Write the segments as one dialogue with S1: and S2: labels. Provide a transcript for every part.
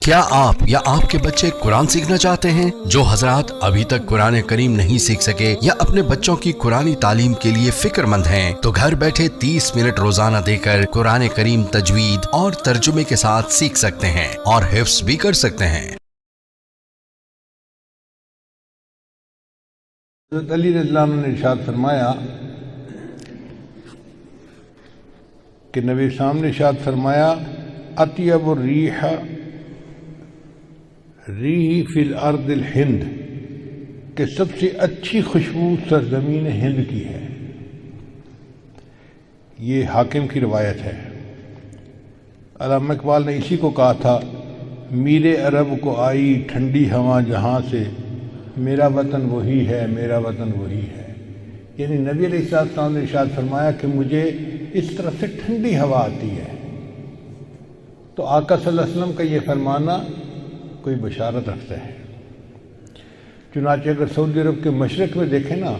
S1: کیا آپ یا آپ کے بچے قرآن سیکھنا چاہتے ہیں؟ جو حضرات ابھی تک قرآن کریم نہیں سیکھ سکے یا اپنے بچوں کی قرآنی تعلیم کے لیے فکر مند ہیں تو گھر بیٹھے 30 منٹ روزانہ دے کر قرآن کریم تجوید اور ترجمے کے ساتھ سیکھ سکتے ہیں اور حفظ بھی کر سکتے ہیں۔
S2: حضرت علی رضی اللہ عنہ نے ارشاد فرمایا کہ نبی سامنے ارشاد فرمایا اطیب الریح ریح فی الارض الہند، کہ سب سے اچھی خوشبو سرزمین ہند کی ہے۔ یہ حاکم کی روایت ہے۔ علامہ اقبال نے اسی کو کہا تھا، میر عرب کو آئی ٹھنڈی ہوا جہاں سے، میرا وطن وہی ہے، میرا وطن وہی ہے۔ یعنی نبی علیہ السلام نے ارشاد فرمایا کہ مجھے اس طرف سے ٹھنڈی ہوا آتی ہے۔ تو آقا صلی اللہ علیہ وسلم کا یہ فرمانا کوئی بشارت رکھتا ہے۔ چنانچہ اگر سعودی عرب کے مشرق میں دیکھیں نا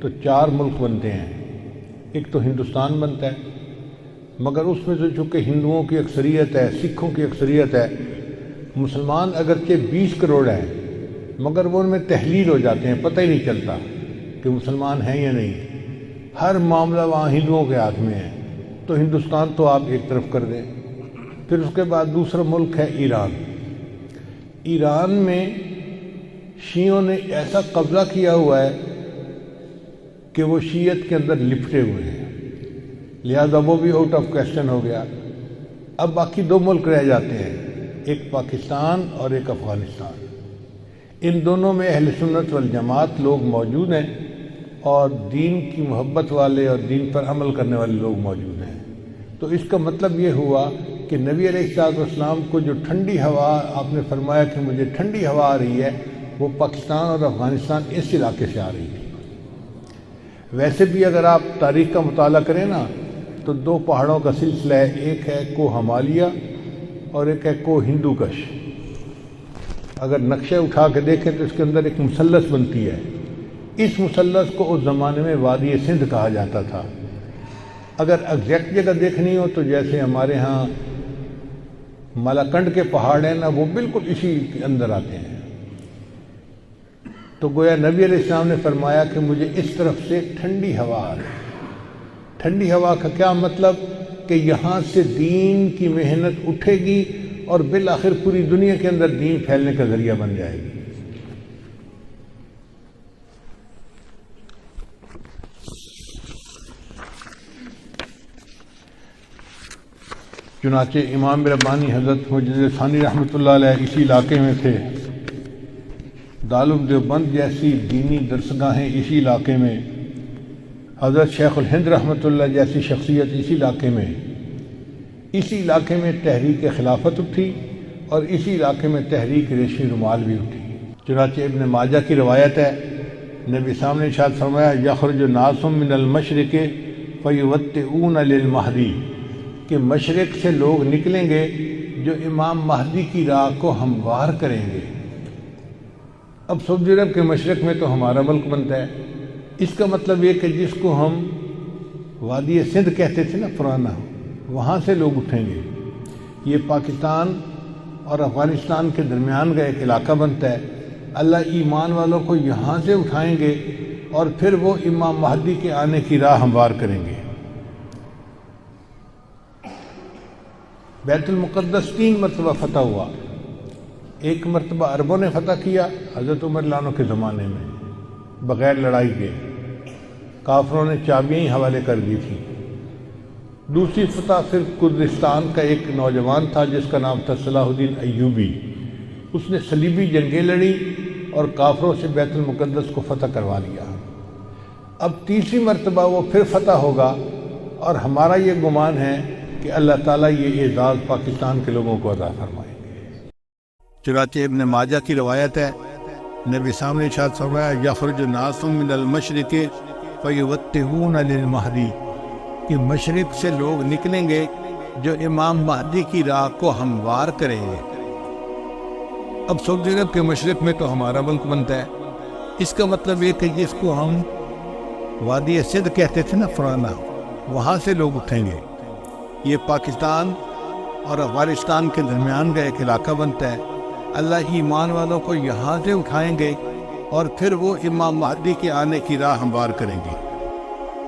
S2: تو 4 ملک بنتے ہیں۔ ایک تو ہندوستان بنتا ہے، مگر اس میں تو چونکہ ہندوؤں کی اکثریت ہے، سکھوں کی اکثریت ہے، مسلمان اگرچہ 20 کروڑ ہیں مگر وہ ان میں تحلیل ہو جاتے ہیں، پتہ ہی نہیں چلتا کہ مسلمان ہیں یا نہیں۔ ہر معاملہ وہاں ہندوؤں کے ہاتھ میں ہے۔ تو ہندوستان تو آپ ایک طرف کر دیں۔ پھر اس کے بعد دوسرا ملک ہے ایران۔ ایران میں شیعوں نے ایسا قبضہ کیا ہوا ہے کہ وہ شیعت کے اندر لپٹے ہوئے ہیں، لہذا وہ بھی آؤٹ آف کویسچن ہو گیا۔ اب باقی 2 ملک رہ جاتے ہیں، ایک پاکستان اور ایک افغانستان۔ ان دونوں میں اہل سنت والجماعت لوگ موجود ہیں اور دین کی محبت والے اور دین پر عمل کرنے والے لوگ موجود ہیں۔ تو اس کا مطلب یہ ہوا کہ نبی علیہ السلام کو جو ٹھنڈی ہوا آپ نے فرمایا کہ مجھے ٹھنڈی ہوا آ رہی ہے، وہ پاکستان اور افغانستان اس علاقے سے آ رہی تھی۔ ویسے بھی اگر آپ تاریخ کا مطالعہ کریں نا تو 2 پہاڑوں کا سلسلہ ہے، ایک ہے کوہ ہمالیہ اور ایک ہے کوہ ہندو کش۔ اگر نقشہ اٹھا کے دیکھیں تو اس کے اندر ایک مثلث بنتی ہے۔ اس مثلث کو اس زمانے میں وادی سندھ کہا جاتا تھا۔ اگر ایگزیکٹ جگہ دیکھنی ہو تو جیسے ہمارے ہاں مالاکنڈ کے پہاڑ ہیں نا، وہ بالکل اسی کے اندر آتے ہیں۔ تو گویا نبی علیہ السلام نے فرمایا کہ مجھے اس طرف سے ٹھنڈی ہوا آ رہی۔ ٹھنڈی ہوا کا کیا مطلب؟ کہ یہاں سے دین کی محنت اٹھے گی اور بالآخر پوری دنیا کے اندر دین پھیلنے کا ذریعہ بن جائے گی۔ چنانچہ امام ربانی حضرت مجدد ثانی رحمۃ اللہ علیہ اسی علاقے میں تھے۔ دارالعلوم دیوبند جیسی دینی درسگاہیں اسی علاقے میں، حضرت شیخ الہند رحمۃ اللہ جیسی شخصیت اسی علاقے میں، اسی علاقے میں تحریک خلافت اٹھی اور اسی علاقے میں تحریک ریشمی رومال بھی اٹھی۔ چنانچہ ابن ماجہ کی روایت ہے، نبی صاحب نے ارشاد فرمایا یخرج ناس من المشرق فیوطئون للمہدی، کہ مشرق سے لوگ نکلیں گے جو امام مہدی کی راہ کو ہموار کریں گے۔ اب سعودی عرب کے مشرق میں تو ہمارا ملک بنتا ہے۔ اس کا مطلب یہ کہ جس کو ہم وادی سندھ کہتے تھے نا پرانا، وہاں سے لوگ اٹھیں گے۔ یہ پاکستان اور افغانستان کے درمیان کا ایک علاقہ بنتا ہے۔ اللہ ایمان والوں کو یہاں سے اٹھائیں گے اور پھر وہ امام مہدی کے آنے کی راہ ہموار کریں گے۔ بیت المقدس 3 مرتبہ فتح ہوا۔ ایک مرتبہ عربوں نے فتح کیا حضرت عمر رضی اللہ عنہ کے زمانے میں بغیر لڑائی کے، کافروں نے چابیاں ہی حوالے کر دی تھی۔ دوسری فتح پھر کردستان کا ایک نوجوان تھا جس کا نام تھا صلاح الدین ایوبی، اس نے صلیبی جنگیں لڑی اور کافروں سے بیت المقدس کو فتح کروا لیا۔ اب تیسری مرتبہ وہ پھر فتح ہوگا اور ہمارا یہ گمان ہے کہ اللہ تعالیٰ یہ اعزاز پاکستان کے لوگوں کو عطا فرمائیں گے۔ چنانچہ ابن ماجہ کی روایت ہے، نبی صاحب نے ارشاد فرمایا یخرج ناس من المشرق فیوطئون للمہدی، کہ مشرق سے لوگ نکلیں گے جو امام مہدی کی راہ کو ہموار کریں گے۔ اب سعودی عرب کے مشرق میں تو ہمارا ملک بنتا ہے۔ اس کا مطلب یہ کہ جس کو ہم وادی سندھ کہتے تھے نا پرانا، وہاں سے لوگ اٹھیں گے۔ یہ پاکستان اور افغانستان کے درمیان کا ایک علاقہ بنتا ہے. اللہ ایمان والوں کو یہاں سے اٹھائیں گے اور پھر وہ امام مہدی کے آنے کی راہ ہموار کریں گے.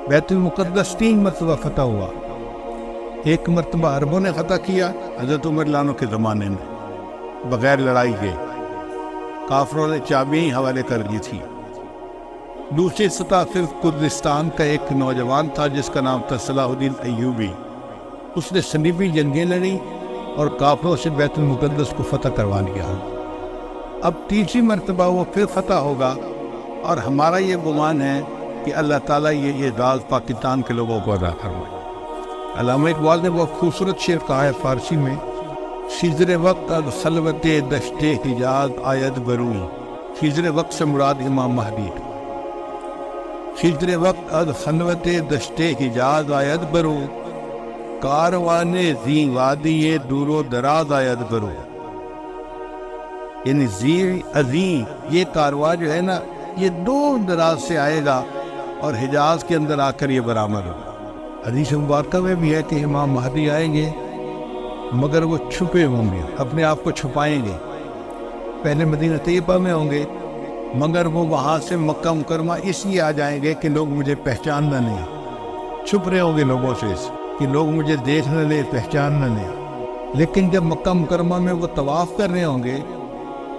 S2: بیت المقدس 3 مرتبہ فتح ہوا. ایک مرتبہ عربوں نے فتح کیا حضرت عمر لانو کے زمانے میں بغیر لڑائی کے، کافروں نے چابیاں ہی حوالے کر دی تھی. دوسری سطح صرف کردستان کا ایک نوجوان تھا جس کا نام تھا صلاح الدین ایوبی. اس نے صلیبی جنگیں لڑیں اور کافروں سے بیت المقدس کو فتح کروا لیا. اب تیسری مرتبہ وہ پھر فتح ہوگا اور ہمارا یہ گمان ہے کہ اللہ تعالیٰ یہ اعزاز پاکستان کے لوگوں کو ادا فرمائے. علامہ اقبال نے بہت خوبصورت شعر کہا ہے فارسی میں، خضر وقت از خلوت دشت حجاز آید برو. خضر وقت سے مراد امام مہدی. خضر وقت از خلوت دشت حجاز آید برو، کاروان زی وادی دور و دراز آید برو. یعنی زی عظیم یہ کارواں جو ہے نا یہ دور دراز سے آئے گا اور حجاز کے اندر آ کر یہ برآمد ہوگا. حدیث مبارکہ میں بھی ہے کہ امام مہدی آئیں گے مگر وہ چھپے ہوں گے، اپنے آپ کو چھپائیں گے. پہلے مدینہ طیبہ میں ہوں گے مگر وہ وہاں سے مکہ مکرمہ اس لیے آ جائیں گے کہ لوگ مجھے پہچاننا نہیں. چھپ رہے ہوں گے لوگوں سے کہ لوگ مجھے دیکھ نہ لیں، پہچان نہ لیں. لیکن جب مکہ مکرمہ میں وہ طواف کر رہے ہوں گے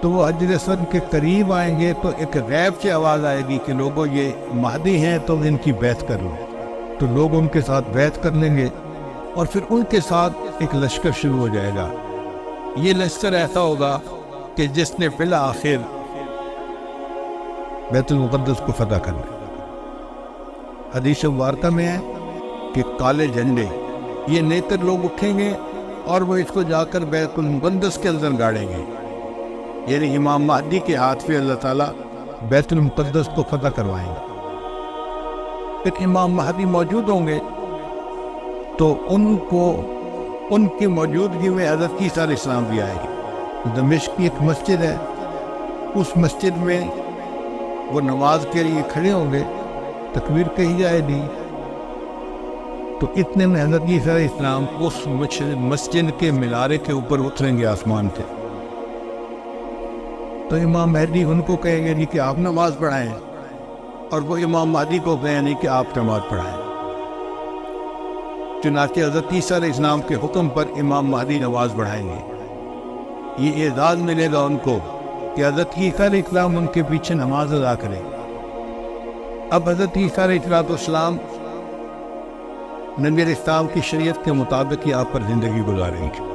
S2: تو وہ حجر اسود کے قریب آئیں گے تو ایک غیب سے آواز آئے گی کہ لوگوں یہ مہدی ہیں تو ان کی بیعت کر لو. تو لوگ ان کے ساتھ بیعت کر لیں گے اور پھر ان کے ساتھ ایک لشکر شروع ہو جائے گا. یہ لشکر ایسا ہوگا کہ جس نے بالآخر بیت المقدس کو فتح کر لیا. حدیث مبارکہ میں ہے کہ کالے جھنڈے یہ نیتر لوگ اٹھیں گے اور وہ اس کو جا کر بیت المقدس کے اندر گاڑیں گے. یعنی امام مہدی کے ہاتھ پہ اللہ تعالیٰ بیت المقدس کو فتح کروائیں گے. پھر امام مہدی موجود ہوں گے تو ان کی موجودگی میں حضرت عیسیٰ علیہ السلام بھی آئے گے. دمشق کی ایک مسجد ہے، اس مسجد میں وہ نماز کے لیے کھڑے ہوں گے، تکبیر کہی جائے گی تو اتنے میں حضرت عیسیٰ علیہ السلام اس مسجد کے مینارے کے اوپر اتریں گے آسمان سے. تو امام مہدی ان کو کہیں گے کہ آپ نماز پڑھائیں اور وہ امام مہدی کو کہیں نہیں کہ آپ نماز پڑھائیں. چنانچہ حضرت عیسیٰ علیہ السلام کے حکم پر امام مہدی نماز پڑھائیں گے. یہ اعزاز ملے گا ان کو کہ حضرت عیسیٰ علیہ السلام ان کے پیچھے نماز ادا کریں. اب حضرت عیسیٰ علیہ السلام نبی علیہ السلام کی شریعت کے مطابق یہاں پر زندگی گزاریں گے.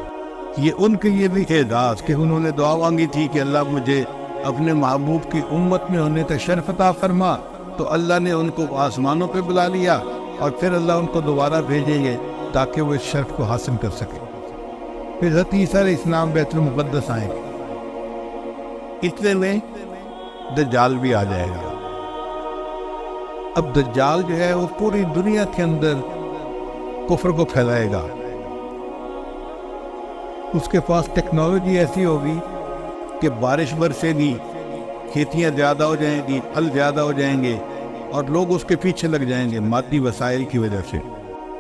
S2: یہ ان کے لیے بھی اعزاز کہ انہوں نے دعا مانگی تھی کہ اللہ مجھے اپنے محبوب کی امت میں ہونے کا شرف عطا فرما، تو اللہ نے ان کو آسمانوں پہ بلا لیا اور پھر اللہ ان کو دوبارہ بھیجیں گے تاکہ وہ اس شرف کو حاصل کر سکے. پھر حضرت عیسیٰ علیہ السلام بیت المقدس آئیں گے. اتنے میں دجال بھی آ جائے گا. اب دجال جو ہے وہ پوری دنیا کے اندر کفر کو پھیلائے گا. اس کے پاس ٹیکنالوجی ایسی ہوگی کہ بارش برسے گی، کھیتیاں زیادہ ہو جائیں گی، پھل زیادہ ہو جائیں گے اور لوگ اس کے پیچھے لگ جائیں گے مادی وسائل کی وجہ سے.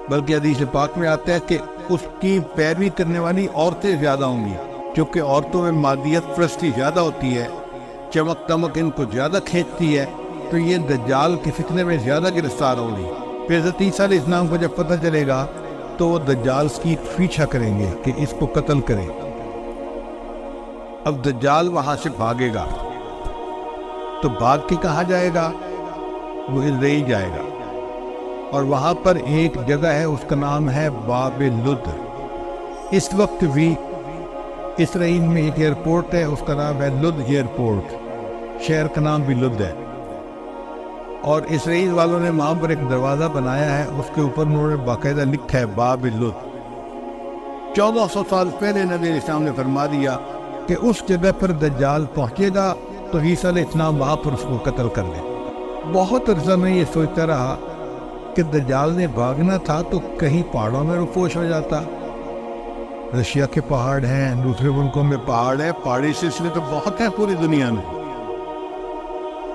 S2: بلکہ حدیث پاک میں آتا ہے کہ اس کی پیروی کرنے والی عورتیں زیادہ ہوں گی کیونکہ عورتوں میں مادیت پرستی زیادہ ہوتی ہے، چمک دمک ان کو زیادہ کھینچتی ہے، تو یہ دجال کے فتنے میں زیادہ گرفتار ہوں گی. پھر حضرت عیسیٰ علیہ السلام کو جب پتہ چلے گا تو وہ دجال کی پیچھا کریں گے کہ اس کو قتل کریں. اب دجال وہاں سے بھاگے گا تو بھاگ کے کہاں جائے گا؟ وہ اسرائیل جائے گا اور وہاں پر ایک جگہ ہے اس کا نام ہے باب لد. اس وقت بھی اسرائیل میں ایک ایئرپورٹ ہے، اس کا نام ہے لد ایئرپورٹ. شہر کا نام بھی لد ہے اور اسرائیل والوں نے وہاں پر ایک دروازہ بنایا ہے، اس کے اوپر انہوں نے باقاعدہ لکھا ہے باب لد. 1400 سال پہلے نبی علیہ السلام نے فرما دیا کہ اس جگہ پر دجال پہنچے گا تو عیسیٰ علیہ السلام وہاں پر اس کو قتل کر لیں. بہت عرصہ میں یہ سوچتا رہا کہ دجال نے بھاگنا تھا تو کہیں پہاڑوں میں رفوش ہو جاتا. رشیا کے پہاڑ ہیں، دوسرے ملکوں میں پہاڑ ہیں، پہاڑی سلسلے تو بہت ہیں پوری دنیا میں.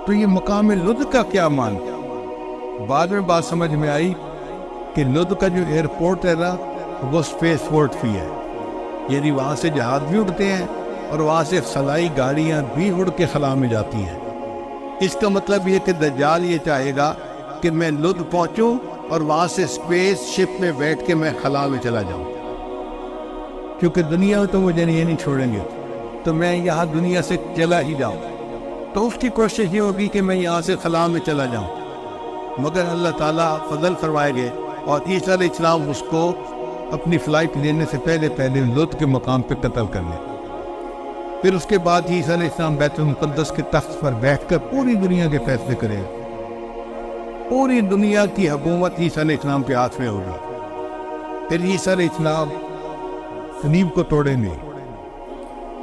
S2: تو یہ مقام لد کا کیا مان؟ بعد میں بات سمجھ میں آئی کہ لد کا جو ایئرپورٹ ہے نا وہ اسپیس پورٹ بھی ہے. یعنی وہاں سے جہاز بھی اڑتے ہیں اور وہاں سے خلائی گاڑیاں بھی اڑ کے خلا میں جاتی ہیں۔ اس کا مطلب یہ کہ دجال یہ چاہے گا کہ میں لد پہنچوں اور وہاں سے اسپیس شپ میں بیٹھ کے میں خلا میں چلا جاؤں، کیونکہ دنیا میں تو مجھے یہ نہیں چھوڑیں گے، تو میں یہاں دنیا سے چلا ہی جاؤں۔ تو اس کی کوشش یہ ہوگی کہ میں یہاں سے خلا میں چلا جاؤں، مگر اللہ تعالیٰ فضل فرمائے گے اور عیسیٰ علیہ السلام اس کو اپنی فلائٹ لینے سے پہلے لد کے مقام پہ قتل کر لیں۔ پھر اس کے بعد عیسیٰ علیہ السلام بیت المقدس کے تخت پر بیٹھ کر پوری دنیا کے فیصلے کریں گے۔ پوری دنیا کی حکومت عیسیٰ علیہ السلام کے ہاتھ میں ہوگی۔ پھر عیسیٰ علیہ السلام صلیب کو توڑیں گے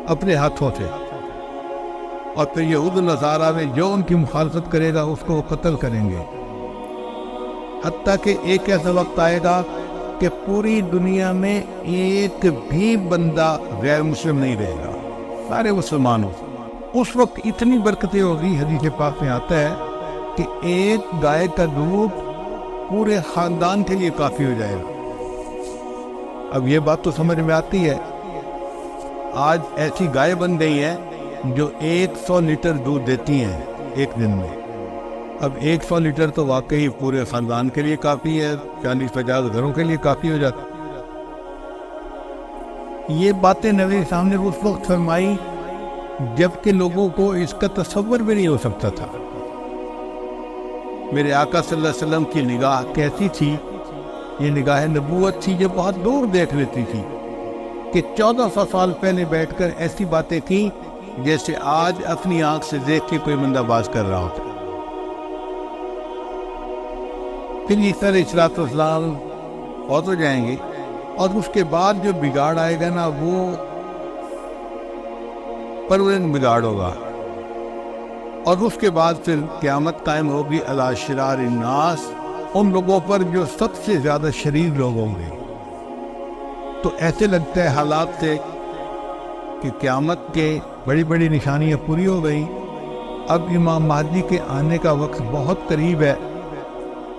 S2: اپنے ہاتھوں سے، اور پھر یہود و نصارہ میں جو ان کی مخالفت کرے گا اس کو وہ قتل کریں گے، حتیٰ کہ ایک ایسا وقت آئے گا کہ پوری دنیا میں ایک بھی بندہ غیر مسلم نہیں رہے گا، سارے مسلمان ہو۔ اس وقت اتنی برکتیں ہوگی، حدیث پاک میں آتا ہے کہ ایک گائے کا دودھ پورے خاندان کے لیے کافی ہو جائے گا۔ اب یہ بات تو سمجھ میں آتی ہے، آج ایسی گائے بن گئی ہیں جو 100 لیٹر دودھ دیتی ہیں ایک دن میں۔ اب 100 لیٹر تو واقعی پورے خاندان کے لیے کافی ہے، 40-50 گھروں کے لیے کافی ہو جاتا۔ یہ باتیں نبی صاحب نے اس وقت فرمائی جبکہ لوگوں کو اس کا تصور بھی نہیں ہو سکتا تھا۔ میرے آقا صلی اللہ علیہ وسلم کی نگاہ کیسی تھی؟ یہ نگاہ نبوت تھی جو بہت دور دیکھ لیتی تھی، کہ 1400 سال پہلے بیٹھ کر ایسی باتیں کی جیسے آج اپنی آنکھ سے دیکھ کے کوئی بندہ باز کر رہا ہوتا۔ پھر عیسیٰ علیہ السلام فوت ہو جائیں گے، اور اس کے بعد جو بگاڑ آئے گا نا وہ پرماننٹ بگاڑ ہوگا، اور اس کے بعد پھر قیامت قائم ہوگی علی شرار الناس، ان لوگوں پر جو سب سے زیادہ شریر لوگ ہوں گے۔ تو ایسے لگتا ہے حالات سے کہ قیامت کے بڑی بڑی نشانیاں پوری ہو گئی، اب امام مہدی کے آنے کا وقت بہت قریب ہے۔